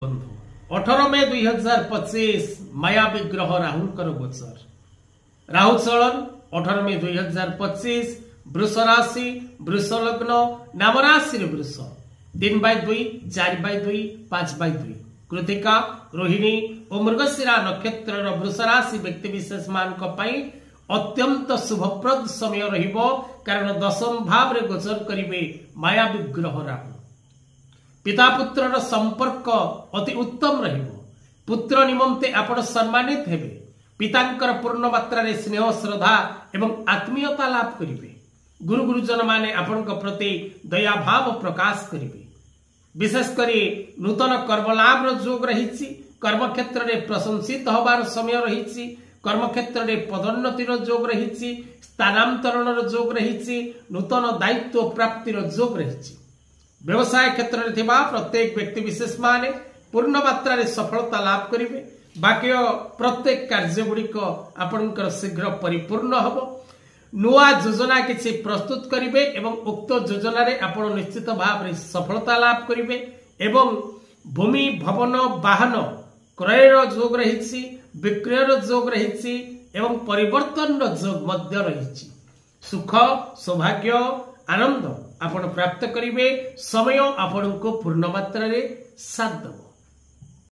बंधु 18 मई 2025 माया विग्रह राहुल गोचर राहु चलन 18 मई 2025 वृष राशि वृष लग्न नाम राशि वृष 3/2 4/2 5/2 कृतिका रोहिणी और मृगशिरा नक्षत्र वृष राशि व्यक्ति विशेष मान अत्यंत शुभप्रद समय रहिबो कारण दशम भाव रे गोचर करिवे माया विग्रह राहु पिता पुत्र संपर्क अति उत्तम रहिबो पुत्र निमंते आपण सम्मानित हेबे पितांकर पूर्ण मात्रा रे स्नेह श्रद्धा एवं आत्मीयता लाभ करिवे गुरु गुरुजन माने आपण प्रति दया भाव प्रकाश करिवे विशेष करी नूतन कर्म लाभ रो जोग रहिछि कर्म क्षेत्र रे प्रशंसित होबार समय रहिछि कर्म क्षेत्र रे पदोन्नति रो जोग रहिछि स्थानांतरण रो जोग रहिछि नूतन दायित्व प्राप्ति रो जोग रहिछि व्यवसाय क्षेत्र में थिबा प्रत्येक व्यक्ति विशेष माने पूर्ण मात्रा रे सफलता लाभ करिवे बाकी प्रत्येक कार्य गुड़िक आपणकर शीघ्र परिपूर्ण हबो नुआ योजना किसी प्रस्तुत करिवे एवं उक्त योजना रे आपण निश्चित भाव रे सफलता लाभ करिवे एवं भूमि भवन वाहन क्रय रो जोग रहिछि विक्रय रो जोग रहिछि एवं परिवर्तन रो जोग मध्य रहिछि सुख सौभाग्य आनंद आपण प्राप्त करिवे समय आपण को पूर्ण मात्रा रे साथ दबो।